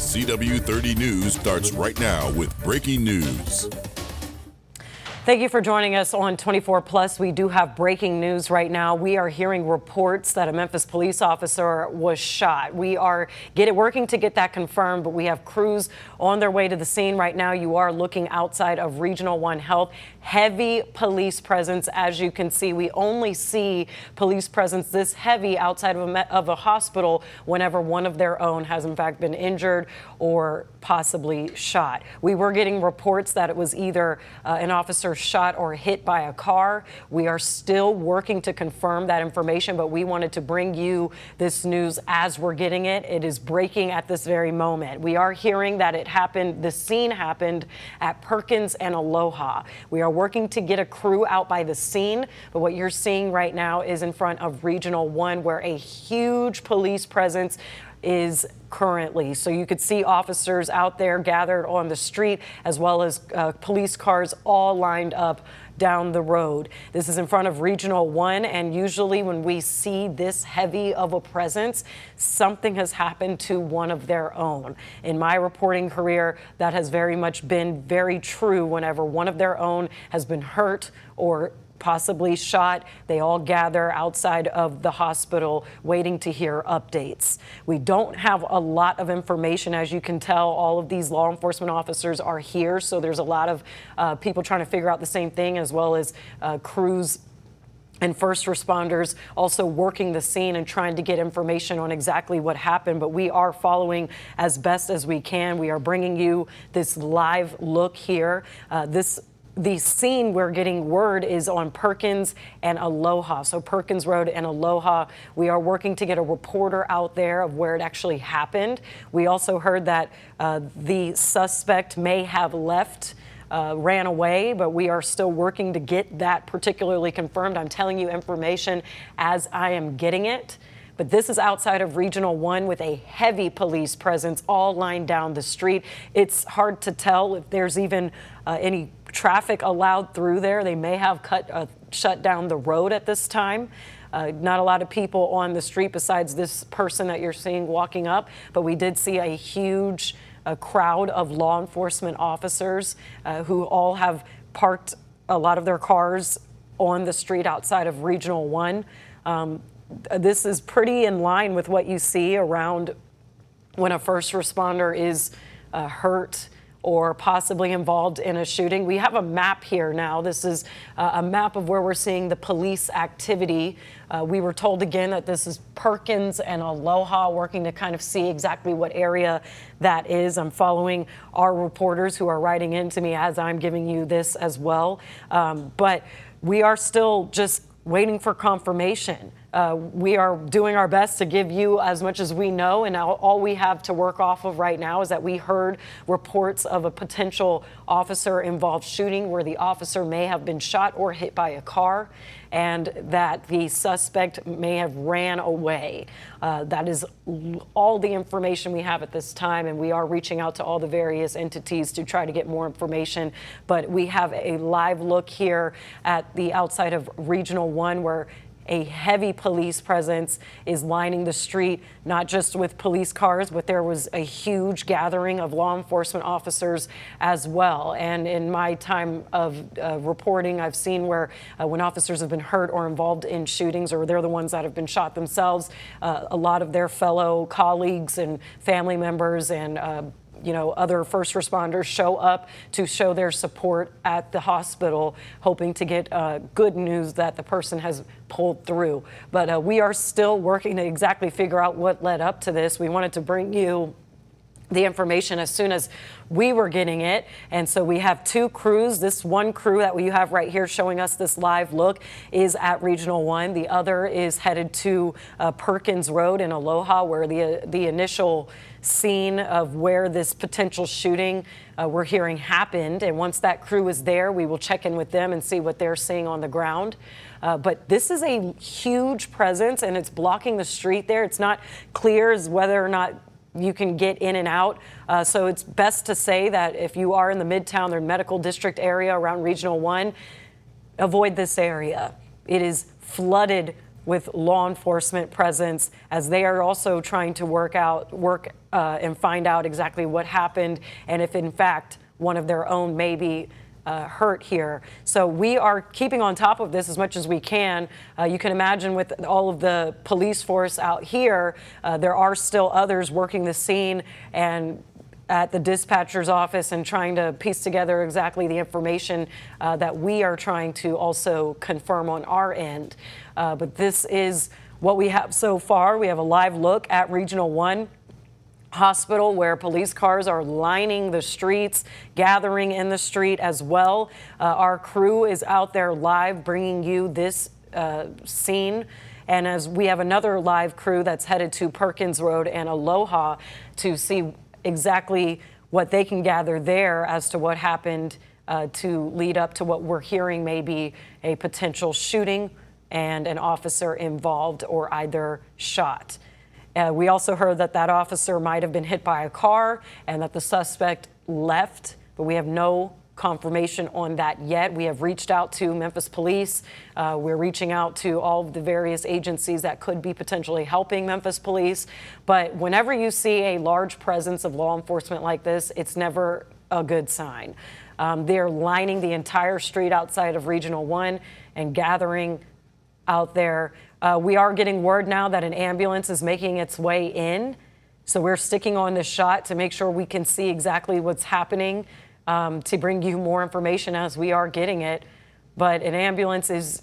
CW30 News starts right now with breaking news. Thank you for joining us on 24 Plus. We do have breaking news right now. We are hearing reports that a Memphis police officer was shot. We are working to get that confirmed, but we have crews on their way to the scene right now. You are looking outside of Regional 1 Health. Heavy police presence. As you can see, we only see police presence this heavy outside of a hospital whenever one of their own has in fact been injured or possibly shot. We were getting reports that it was either an officer shot or hit by a car. We are still working to confirm that information, but we wanted to bring you this news as we're getting it. It is breaking at this very moment. We are hearing that the scene happened at Perkins and Aloha. We are working to get a crew out by the scene, but what you're seeing right now is in front of Regional 1, where a huge police presence is currently. So you could see officers out there gathered on the street, as well as police cars all lined up down the road. This is in front of Regional 1, and usually when we see this heavy of a presence, something has happened to one of their own. In my reporting career, that has very much been very true. Whenever one of their own has been hurt or possibly shot, they all gather outside of the hospital waiting to hear updates. We don't have a lot of information. As you can tell, all of these law enforcement officers are here, so there's a lot of people trying to figure out the same thing, as well as crews and first responders also working the scene and trying to get information on exactly what happened. But we are following as best as we can. We are bringing you this live look here. The scene we're getting word is on Perkins and Aloha. So Perkins Rd and Aloha, we are working to get a reporter out there of where it actually happened. We also heard that the suspect may have ran away, but we are still working to get that particularly confirmed. I'm telling you information as I am getting it. But this is outside of Regional 1 with a heavy police presence all lined down the street. It's hard to tell if there's even any traffic allowed through there. They may have shut down the road at this time. Not a lot of people on the street besides this person that you're seeing walking up, but we did see a huge crowd of law enforcement officers who all have parked a lot of their cars on the street outside of Regional 1. This is pretty in line with what you see around when a first responder is hurt or possibly involved in a shooting. We have a map here now. This is a map of where we're seeing the police activity. We were told again that this is Perkins and Aloha, working to kind of see exactly what area that is. I'm following our reporters who are writing into me as I'm giving you this as well. But we are still just waiting for confirmation. We are doing our best to give you as much as we know, and all we have to work off of right now is that we heard reports of a potential officer-involved shooting where the officer may have been shot or hit by a car, and that the suspect may have ran away. That is all the information we have at this time, and we are reaching out to all the various entities to try to get more information. But we have a live look here at the outside of Regional 1 where a heavy police presence is lining the street, not just with police cars, but there was a huge gathering of law enforcement officers as well. And in my time of reporting, I've seen where when officers have been hurt or involved in shootings, or they're the ones that have been shot themselves, a lot of their fellow colleagues and family members and other first responders show up to show their support at the hospital, hoping to get good news that the person has pulled through. But we are still working to exactly figure out what led up to this. We wanted to bring you the information as soon as we were getting it. And so we have two crews. This one crew that you have right here showing us this live look is at Regional 1. The other is headed to Perkins Rd in Aloha, where the initial scene of where this potential shooting we're hearing happened. And once that crew is there, we will check in with them and see what they're seeing on the ground. But this is a huge presence, and it's blocking the street there. It's not clear as whether or not you can get in and out. So it's best to say that if you are in the Midtown or Medical District area around Regional 1, avoid this area. It is flooded with law enforcement presence as they are also trying to work and find out exactly what happened and if in fact one of their own may be hurt here. So we are keeping on top of this as much as we can. You can imagine with all of the police force out here, there are still others working the scene and at the dispatcher's office and trying to piece together exactly the information that we are trying to also confirm on our end. But this is what we have so far. We have a live look at Regional 1 Hospital where police cars are lining the streets, gathering in the street as well. Our crew is out there live bringing you this scene. And as we have another live crew that's headed to Perkins Rd and Aloha to see exactly what they can gather there as to what happened to lead up to what we're hearing may be a potential shooting and an officer involved or either shot. We also heard that that officer might have been hit by a car and that the suspect left, but we have no confirmation on that yet. We have reached out to Memphis Police. We're reaching out to all of the various agencies that could be potentially helping Memphis Police. But whenever you see a large presence of law enforcement like this, it's never a good sign. They're lining the entire street outside of Regional 1 and gathering out there. We are getting word now that an ambulance is making its way in. So we're sticking on this shot to make sure we can see exactly what's happening, to bring you more information as we are getting it. But an ambulance is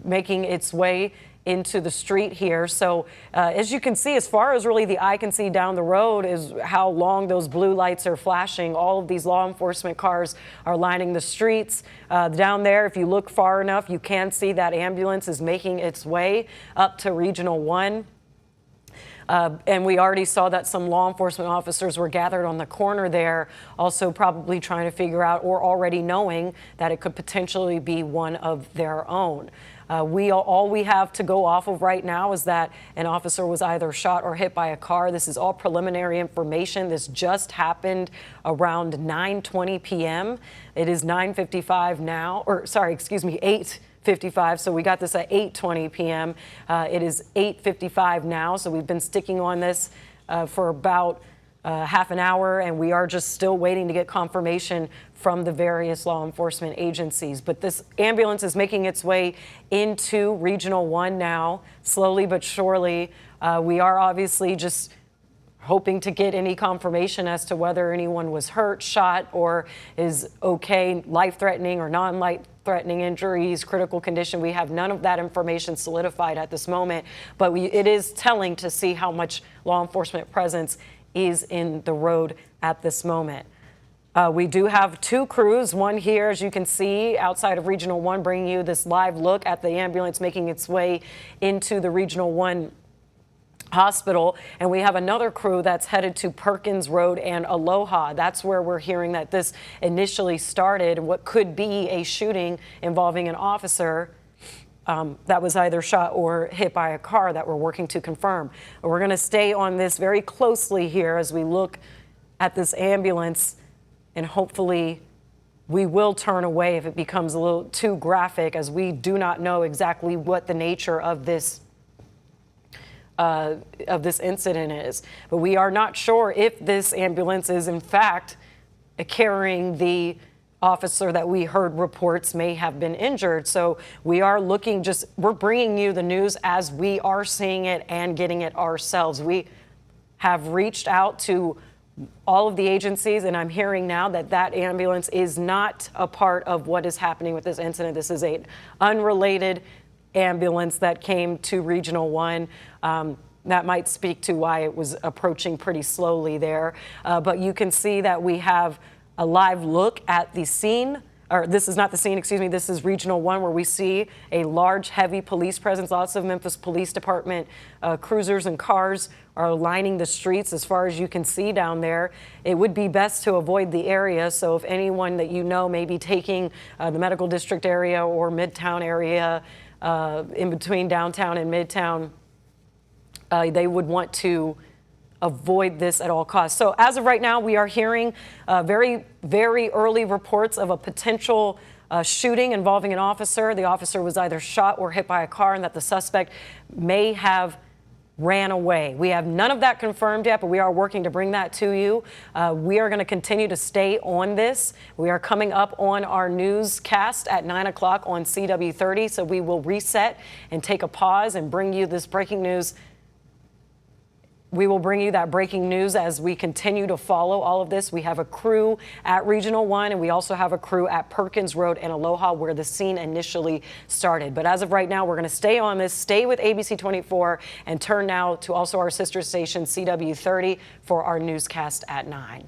making its way into the street here. So as you can see, as far as really the eye can see down the road is how long those blue lights are flashing. All of these law enforcement cars are lining the streets. Down there, if you look far enough, you can see that ambulance is making its way up to Regional 1. And we already saw that some law enforcement officers were gathered on the corner there, also probably trying to figure out or already knowing that it could potentially be one of their own. All we have to go off of right now is that an officer was either shot or hit by a car. This is all preliminary information. This just happened around 9:20 p.m. It is 9:55 now, or sorry, excuse me, 8:55. So we got this at 8:20 p.m. It is 8:55 now. So we've been sticking on this for about half an hour, and we are just still waiting to get confirmation from the various law enforcement agencies. But this ambulance is making its way into Regional 1 now, slowly but surely. We are obviously just hoping to get any confirmation as to whether anyone was hurt, shot, or is okay, life-threatening or non-life-threatening injuries, critical condition. We have none of that information solidified at this moment, but it is telling to see how much law enforcement presence is in the road at this moment. We do have two crews, one here, as you can see, outside of Regional 1, bringing you this live look at the ambulance making its way into the Regional 1 hospital. And we have another crew that's headed to Perkins Rd and Aloha. That's where we're hearing that this initially started, what could be a shooting involving an officer that was either shot or hit by a car that we're working to confirm. We're going to stay on this very closely here as we look at this ambulance, and hopefully we will turn away if it becomes a little too graphic, as we do not know exactly what the nature of this incident is. But we are not sure if this ambulance is in fact carrying the officer that we heard reports may have been injured. So we are looking, we're bringing you the news as we are seeing it and getting it ourselves. We have reached out to all of the agencies, and I'm hearing now that that ambulance is not a part of what is happening with this incident. This is an unrelated ambulance that came to Regional 1. That might speak to why it was approaching pretty slowly there. But you can see that we have a live look at the scene, or this is not the scene, excuse me, this is Regional 1, where we see a large, heavy police presence. Lots of Memphis Police Department cruisers and cars are lining the streets as far as you can see down there. It would be best to avoid the area, so if anyone that you know may be taking the Medical District area or Midtown area, in between downtown and Midtown, they would want to avoid this at all costs. So as of right now, we are hearing very, very early reports of a potential shooting involving an officer. The officer was either shot or hit by a car, and that the suspect may have ran away. We have none of that confirmed yet, but we are working to bring that to you. We are going to continue to stay on this. We are coming up on our newscast at 9 o'clock on CW30, so we will reset and take a pause and bring you this breaking news. We will bring you that breaking news as we continue to follow all of this. We have a crew at Regional 1, and we also have a crew at Perkins Road in Aloha, where the scene initially started. But as of right now, we're going to stay on this, stay with ABC 24, and turn now to also our sister station, CW30, for our newscast at 9.